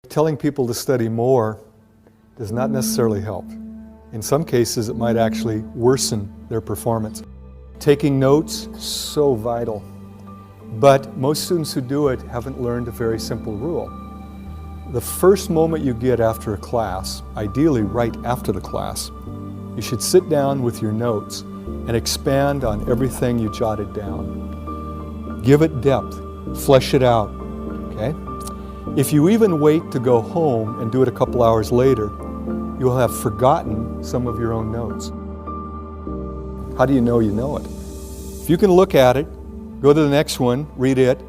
Telling people to study more does not necessarily help. In some cases, it might actually worsen their performance. Taking notes, so vital. But most students who do it haven't learned a very simple rule. The first moment you get after a class, ideally right after the class, you should sit down with your notes and expand on everything you jotted down. Give it depth, flesh it out, okay? If you even wait to go home and do it a couple hours later, you'll have forgotten some of your own notes. How do you know it? If you can look at it, go to the next one, read it,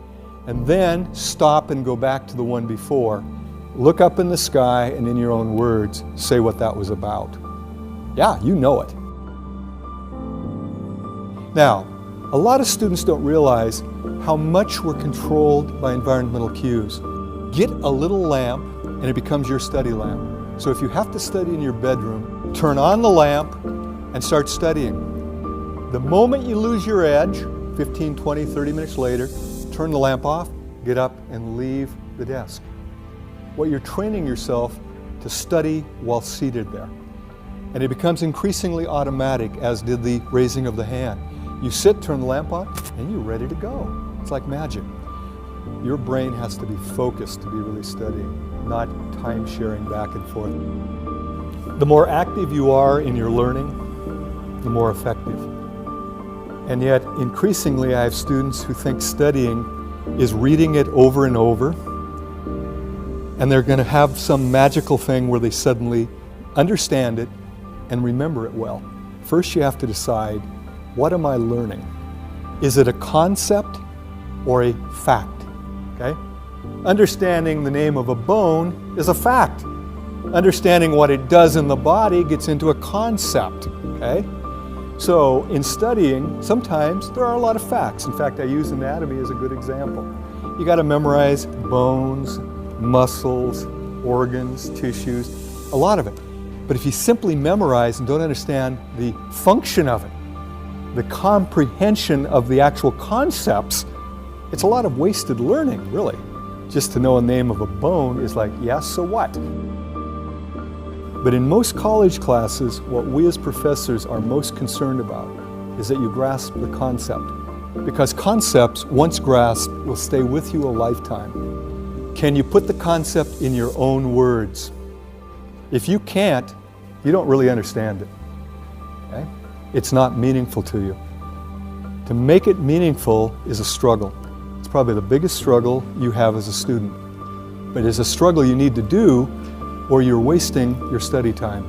and then stop and go back to the one before. Look up in the sky and in your own words, say what that was about. Yeah, you know it. Now, a lot of students don't realize how much we're controlled by environmental cues. Get a little lamp and it becomes your study lamp. So if you have to study in your bedroom, turn on the lamp and start studying. The moment you lose your edge, 15, 20, 30 minutes later, turn the lamp off, get up and leave the desk. What you're training yourself to study while seated there. And it becomes increasingly automatic, as did the raising of the hand. You sit, turn the lamp on, and you're ready to go. It's like magic. Your brain has to be focused to be really studying, not time sharing back and forth. The more active you are in your learning, the more effective. And yet, increasingly, I have students who think studying is reading it over and over, and they're going to have some magical thing where they suddenly understand it and remember it well. First, you have to decide, what am I learning? Is it a concept or a fact? Okay? Understanding the name of a bone is a fact. Understanding what it does in the body gets into a concept. Okay? So in studying, sometimes there are a lot of facts. In fact, I use anatomy as a good example. You got to memorize bones, muscles, organs, tissues, a lot of it. But if you simply memorize and don't understand the function of it, the comprehension of the actual concepts, it's a lot of wasted learning, really. Just to know a name of a bone is like, yes, so what? But in most college classes, what we as professors are most concerned about is that you grasp the concept. Because concepts, once grasped, will stay with you a lifetime. Can you put the concept in your own words? If you can't, you don't really understand it. Okay? It's not meaningful to you. To make it meaningful is a struggle. It's probably the biggest struggle you have as a student. But it's a struggle you need to do or you're wasting your study time.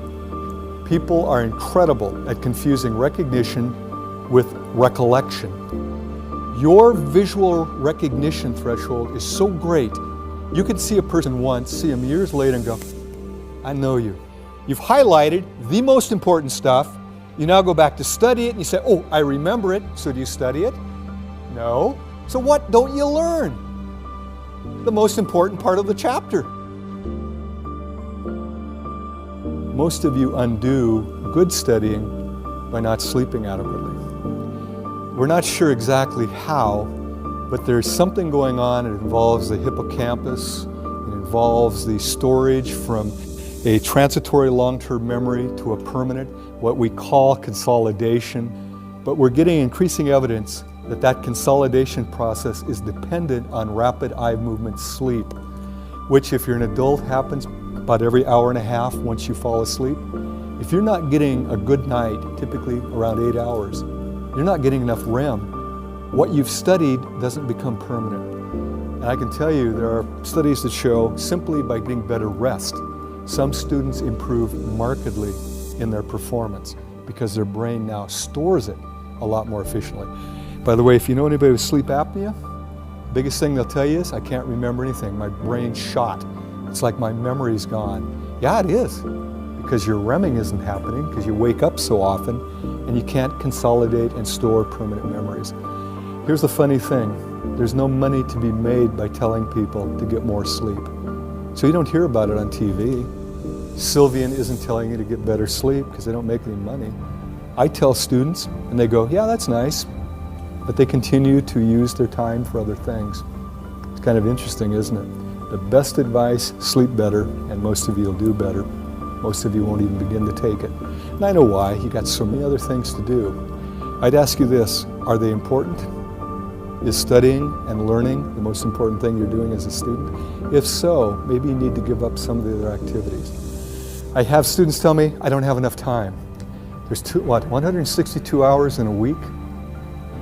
People are incredible at confusing recognition with recollection. Your visual recognition threshold is so great, you could see a person once, see them years later and go, I know you. You've highlighted the most important stuff. You now go back to study it and you say, oh, I remember it. So do you study it? No. So what don't you learn? The most important part of the chapter. Most of you undo good studying by not sleeping adequately. We're not sure exactly how, but there's something going on. It involves the hippocampus. It involves the storage from a transitory long-term memory to a permanent, what we call consolidation. But we're getting increasing evidence that that consolidation process is dependent on rapid eye movement sleep, which if you're an adult happens about every hour and a half once you fall asleep. If you're not getting a good night, typically around 8 hours, you're not getting enough REM. What you've studied doesn't become permanent. And I can tell you there are studies that show simply by getting better rest, some students improve markedly in their performance because their brain now stores it a lot more efficiently. By the way, if you know anybody with sleep apnea, the biggest thing they'll tell you is, I can't remember anything. My brain's shot. It's like my memory's gone. Yeah, it is, because your REMing isn't happening, because you wake up so often and you can't consolidate and store permanent memories. Here's the funny thing. There's no money to be made by telling people to get more sleep. So you don't hear about it on TV. Sylvian isn't telling you to get better sleep because they don't make any money. I tell students and they go, yeah, that's nice, but they continue to use their time for other things. It's kind of interesting, isn't it? The best advice, sleep better, and most of you will do better. Most of you won't even begin to take it. And I know why, you got so many other things to do. I'd ask you this, are they important? Is studying and learning the most important thing you're doing as a student? If so, maybe you need to give up some of the other activities. I have students tell me, I don't have enough time. There's 162 hours in a week?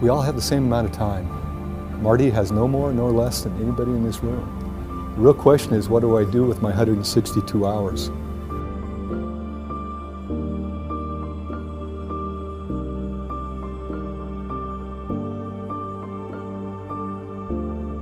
We all have the same amount of time. Marty has no more nor less than anybody in this room. The real question is, what do I do with my 162 hours?